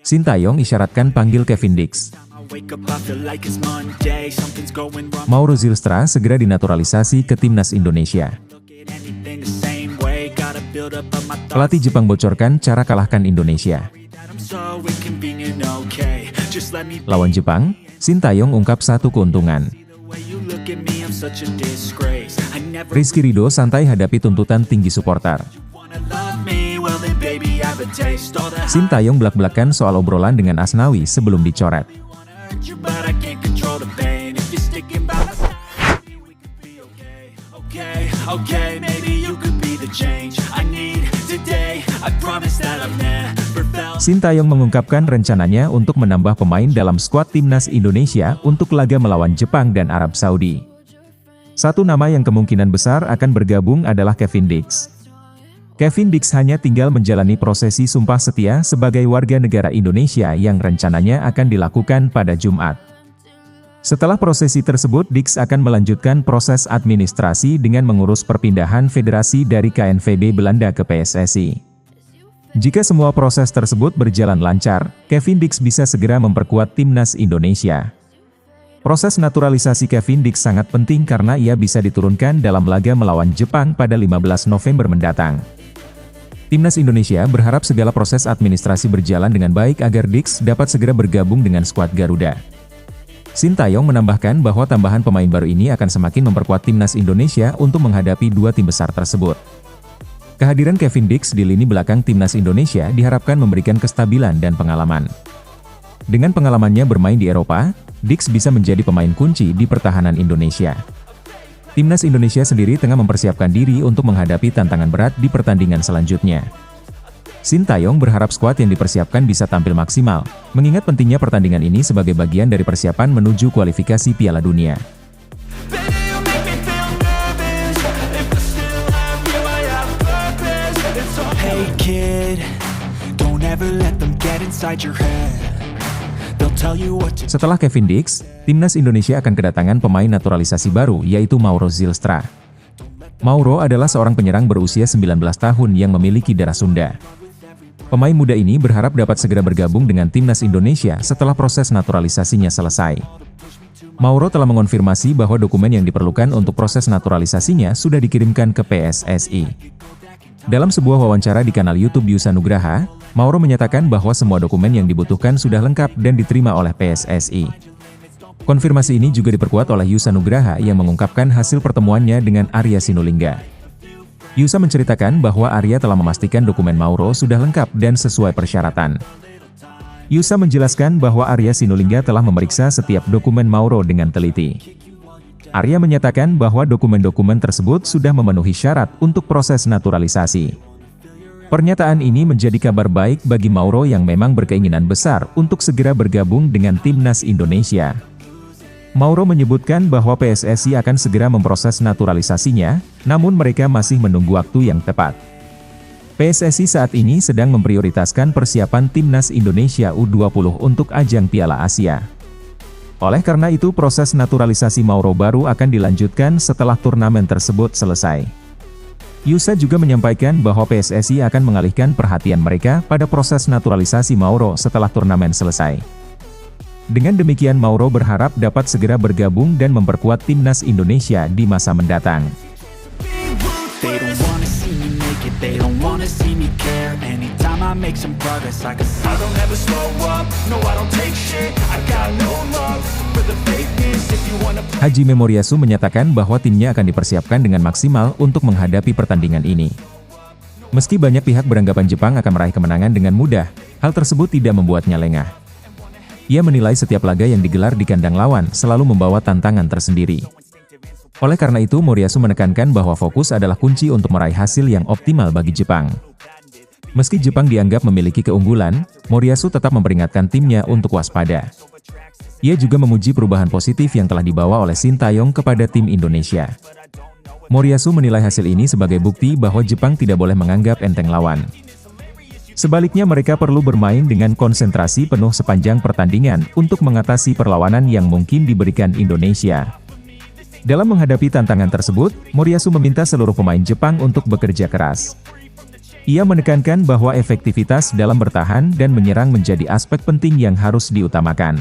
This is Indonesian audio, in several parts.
Sintayong isyaratkan panggil Kevin Dix. Mauro Zylstra segera dinaturalisasi ke timnas Indonesia. Pelatih Jepang bocorkan cara kalahkan Indonesia. Lawan Jepang, Sintayong ungkap satu keuntungan. Rizky Ridho santai hadapi tuntutan tinggi supporter. Sintayong belak-belakan soal obrolan dengan Asnawi sebelum dicoret. Sintayong mengungkapkan rencananya untuk menambah pemain dalam skuad timnas Indonesia untuk laga melawan Jepang dan Arab Saudi. Satu nama yang kemungkinan besar akan bergabung adalah Kevin Dix. Kevin Dix hanya tinggal menjalani prosesi sumpah setia sebagai warga negara Indonesia yang rencananya akan dilakukan pada Jumat. Setelah prosesi tersebut, Dix akan melanjutkan proses administrasi dengan mengurus perpindahan federasi dari KNVB Belanda ke PSSI. Jika semua proses tersebut berjalan lancar, Kevin Dix bisa segera memperkuat timnas Indonesia. Proses naturalisasi Kevin Dix sangat penting karena ia bisa diturunkan dalam laga melawan Jepang pada 15 November mendatang. Timnas Indonesia berharap segala proses administrasi berjalan dengan baik agar Dix dapat segera bergabung dengan skuad Garuda. Sintayong menambahkan bahwa tambahan pemain baru ini akan semakin memperkuat timnas Indonesia untuk menghadapi dua tim besar tersebut. Kehadiran Kevin Dix di lini belakang timnas Indonesia diharapkan memberikan kestabilan dan pengalaman. Dengan pengalamannya bermain di Eropa, Dix bisa menjadi pemain kunci di pertahanan Indonesia. Timnas Indonesia sendiri tengah mempersiapkan diri untuk menghadapi tantangan berat di pertandingan selanjutnya. Sintayong berharap skuad yang dipersiapkan bisa tampil maksimal, mengingat pentingnya pertandingan ini sebagai bagian dari persiapan menuju kualifikasi Piala Dunia. Setelah Kevin Dix, timnas Indonesia akan kedatangan pemain naturalisasi baru yaitu Mauro Zylstra. Mauro adalah seorang penyerang berusia 19 tahun yang memiliki darah Sunda. Pemain muda ini berharap dapat segera bergabung dengan timnas Indonesia setelah proses naturalisasinya selesai. Mauro telah mengonfirmasi bahwa dokumen yang diperlukan untuk proses naturalisasinya sudah dikirimkan ke PSSI. Dalam sebuah wawancara di kanal YouTube Yusa Nugraha, Mauro menyatakan bahwa semua dokumen yang dibutuhkan sudah lengkap dan diterima oleh PSSI. Konfirmasi ini juga diperkuat oleh Yusa Nugraha yang mengungkapkan hasil pertemuannya dengan Arya Sinulinga. Yusa menceritakan bahwa Arya telah memastikan dokumen Mauro sudah lengkap dan sesuai persyaratan. Yusa menjelaskan bahwa Arya Sinulinga telah memeriksa setiap dokumen Mauro dengan teliti. Arya menyatakan bahwa dokumen-dokumen tersebut sudah memenuhi syarat untuk proses naturalisasi. Pernyataan ini menjadi kabar baik bagi Mauro yang memang berkeinginan besar untuk segera bergabung dengan timnas Indonesia. Mauro menyebutkan bahwa PSSI akan segera memproses naturalisasinya, namun mereka masih menunggu waktu yang tepat. PSSI saat ini sedang memprioritaskan persiapan timnas Indonesia U20 untuk ajang Piala Asia. Oleh karena itu proses naturalisasi Mauro baru akan dilanjutkan setelah turnamen tersebut selesai. Yusa juga menyampaikan bahwa PSSI akan mengalihkan perhatian mereka pada proses naturalisasi Mauro setelah turnamen selesai. Dengan demikian Mauro berharap dapat segera bergabung dan memperkuat timnas Indonesia di masa mendatang. Haji Memoriasu menyatakan bahwa timnya akan dipersiapkan dengan maksimal untuk menghadapi pertandingan ini. Meski banyak pihak beranggapan Jepang akan meraih kemenangan dengan mudah, hal tersebut tidak membuatnya lengah. Ia menilai setiap laga yang digelar di kandang lawan selalu membawa tantangan tersendiri. Oleh karena itu Moriyasu menekankan bahwa fokus adalah kunci untuk meraih hasil yang optimal bagi Jepang. Meski Jepang dianggap memiliki keunggulan, Moriyasu tetap memperingatkan timnya untuk waspada. Ia juga memuji perubahan positif yang telah dibawa oleh Sintayong kepada tim Indonesia. Moriyasu menilai hasil ini sebagai bukti bahwa Jepang tidak boleh menganggap enteng lawan. Sebaliknya mereka perlu bermain dengan konsentrasi penuh sepanjang pertandingan untuk mengatasi perlawanan yang mungkin diberikan Indonesia. Dalam menghadapi tantangan tersebut, Moriyasu meminta seluruh pemain Jepang untuk bekerja keras. Ia menekankan bahwa efektivitas dalam bertahan dan menyerang menjadi aspek penting yang harus diutamakan.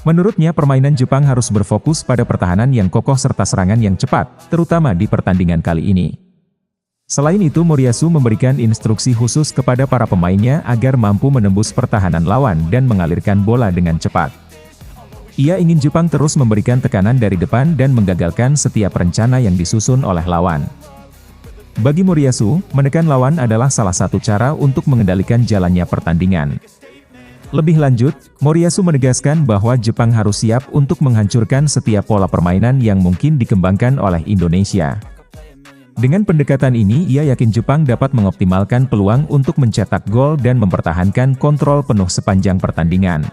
Menurutnya permainan Jepang harus berfokus pada pertahanan yang kokoh serta serangan yang cepat, terutama di pertandingan kali ini. Selain itu Moriyasu memberikan instruksi khusus kepada para pemainnya agar mampu menembus pertahanan lawan dan mengalirkan bola dengan cepat. Ia ingin Jepang terus memberikan tekanan dari depan dan menggagalkan setiap rencana yang disusun oleh lawan. Bagi Moriyasu, menekan lawan adalah salah satu cara untuk mengendalikan jalannya pertandingan. Lebih lanjut, Moriyasu menegaskan bahwa Jepang harus siap untuk menghancurkan setiap pola permainan yang mungkin dikembangkan oleh Indonesia. Dengan pendekatan ini ia yakin Jepang dapat mengoptimalkan peluang untuk mencetak gol dan mempertahankan kontrol penuh sepanjang pertandingan.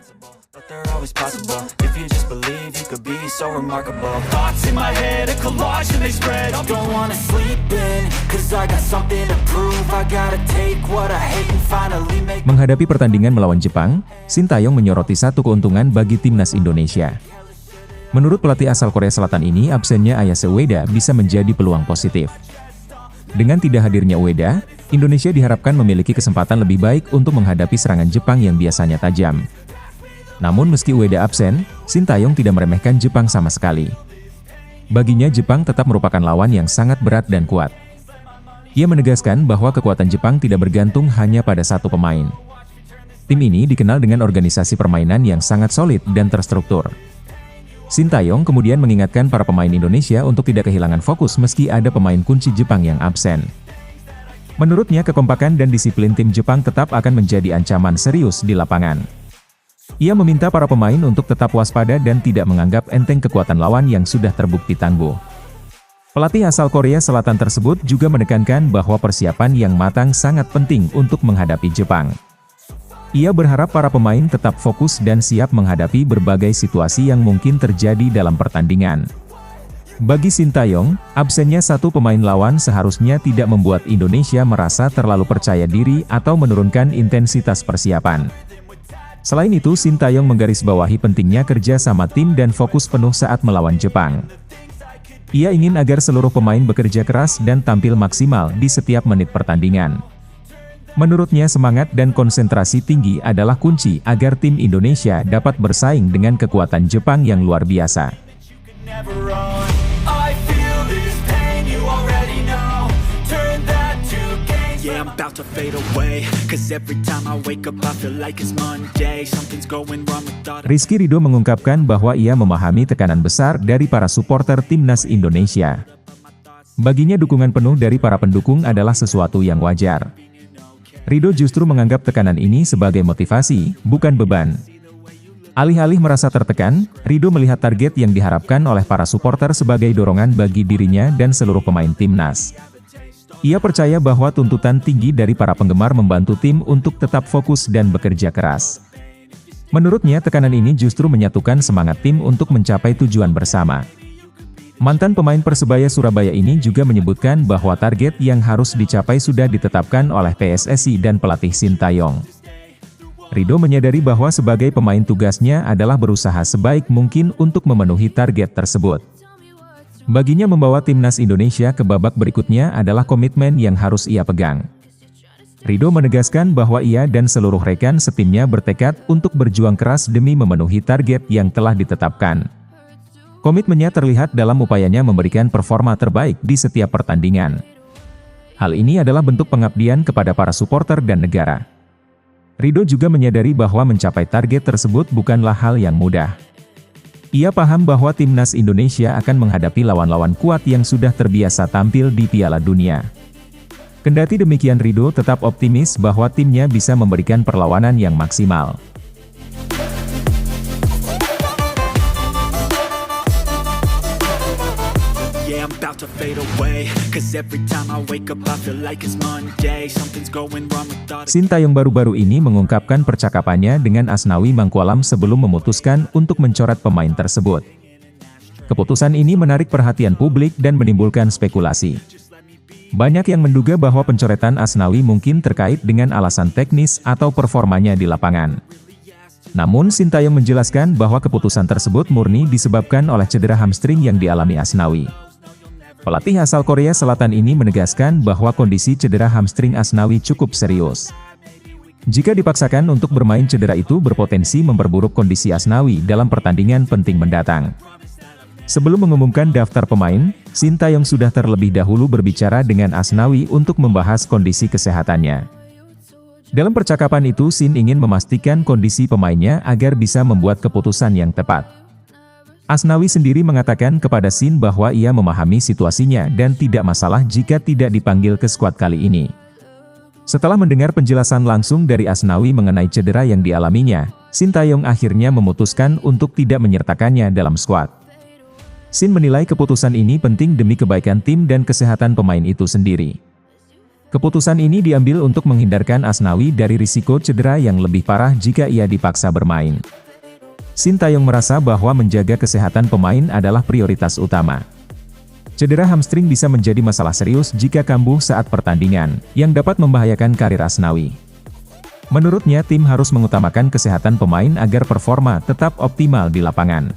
Menghadapi pertandingan melawan Jepang, Sintayong menyoroti satu keuntungan bagi timnas Indonesia. Menurut pelatih asal Korea Selatan ini, absennya Ayase Ueda bisa menjadi peluang positif. Dengan tidak hadirnya Ueda, Indonesia diharapkan memiliki kesempatan lebih baik untuk menghadapi serangan Jepang yang biasanya tajam. Namun meski Ueda absen, Sintayong tidak meremehkan Jepang sama sekali. Baginya Jepang tetap merupakan lawan yang sangat berat dan kuat. Ia menegaskan bahwa kekuatan Jepang tidak bergantung hanya pada satu pemain. Tim ini dikenal dengan organisasi permainan yang sangat solid dan terstruktur. Sintayong kemudian mengingatkan para pemain Indonesia untuk tidak kehilangan fokus meski ada pemain kunci Jepang yang absen. Menurutnya kekompakan dan disiplin tim Jepang tetap akan menjadi ancaman serius di lapangan. Ia meminta para pemain untuk tetap waspada dan tidak menganggap enteng kekuatan lawan yang sudah terbukti tangguh. Pelatih asal Korea Selatan tersebut juga menekankan bahwa persiapan yang matang sangat penting untuk menghadapi Jepang. Ia berharap para pemain tetap fokus dan siap menghadapi berbagai situasi yang mungkin terjadi dalam pertandingan. Bagi Sintayong, absennya satu pemain lawan seharusnya tidak membuat Indonesia merasa terlalu percaya diri atau menurunkan intensitas persiapan. Selain itu, Sintayong menggarisbawahi pentingnya kerja sama tim dan fokus penuh saat melawan Jepang. Ia ingin agar seluruh pemain bekerja keras dan tampil maksimal di setiap menit pertandingan. Menurutnya semangat dan konsentrasi tinggi adalah kunci agar tim Indonesia dapat bersaing dengan kekuatan Jepang yang luar biasa. Rizky Ridho mengungkapkan bahwa ia memahami tekanan besar dari para supporter timnas Indonesia. Baginya dukungan penuh dari para pendukung adalah sesuatu yang wajar. Ridho justru menganggap tekanan ini sebagai motivasi, bukan beban. Alih-alih merasa tertekan, Ridho melihat target yang diharapkan oleh para supporter sebagai dorongan bagi dirinya dan seluruh pemain timnas. Ia percaya bahwa tuntutan tinggi dari para penggemar membantu tim untuk tetap fokus dan bekerja keras. Menurutnya tekanan ini justru menyatukan semangat tim untuk mencapai tujuan bersama. Mantan pemain Persebaya Surabaya ini juga menyebutkan bahwa target yang harus dicapai sudah ditetapkan oleh PSSI dan pelatih Sintayong. Ridho menyadari bahwa sebagai pemain tugasnya adalah berusaha sebaik mungkin untuk memenuhi target tersebut. Baginya membawa timnas Indonesia ke babak berikutnya adalah komitmen yang harus ia pegang. Ridho menegaskan bahwa ia dan seluruh rekan setimnya bertekad untuk berjuang keras demi memenuhi target yang telah ditetapkan. Komitmennya terlihat dalam upayanya memberikan performa terbaik di setiap pertandingan. Hal ini adalah bentuk pengabdian kepada para supporter dan negara. Ridho juga menyadari bahwa mencapai target tersebut bukanlah hal yang mudah. Ia paham bahwa timnas Indonesia akan menghadapi lawan-lawan kuat yang sudah terbiasa tampil di Piala Dunia. Kendati demikian, Ridho tetap optimis bahwa timnya bisa memberikan perlawanan yang maksimal. Sintayong baru-baru ini mengungkapkan percakapannya dengan Asnawi Mangkualam sebelum memutuskan untuk mencoret pemain tersebut. Keputusan ini menarik perhatian publik dan menimbulkan spekulasi. Banyak yang menduga bahwa pencoretan Asnawi mungkin terkait dengan alasan teknis atau performanya di lapangan. Namun Sintayong menjelaskan bahwa keputusan tersebut murni disebabkan oleh cedera hamstring yang dialami Asnawi. Pelatih asal Korea Selatan ini menegaskan bahwa kondisi cedera hamstring Asnawi cukup serius. Jika dipaksakan untuk bermain, cedera itu berpotensi memperburuk kondisi Asnawi dalam pertandingan penting mendatang. Sebelum mengumumkan daftar pemain, Shin Tae-yong sudah terlebih dahulu berbicara dengan Asnawi untuk membahas kondisi kesehatannya. Dalam percakapan itu, Shin ingin memastikan kondisi pemainnya agar bisa membuat keputusan yang tepat. Asnawi sendiri mengatakan kepada Shin bahwa ia memahami situasinya dan tidak masalah jika tidak dipanggil ke skuad kali ini. Setelah mendengar penjelasan langsung dari Asnawi mengenai cedera yang dialaminya, Shin Tae-yong akhirnya memutuskan untuk tidak menyertakannya dalam skuad. Shin menilai keputusan ini penting demi kebaikan tim dan kesehatan pemain itu sendiri. Keputusan ini diambil untuk menghindarkan Asnawi dari risiko cedera yang lebih parah jika ia dipaksa bermain. Shin Tae-yong merasa bahwa menjaga kesehatan pemain adalah prioritas utama. Cedera hamstring bisa menjadi masalah serius jika kambuh saat pertandingan, yang dapat membahayakan karir Asnawi. Menurutnya, tim harus mengutamakan kesehatan pemain agar performa tetap optimal di lapangan.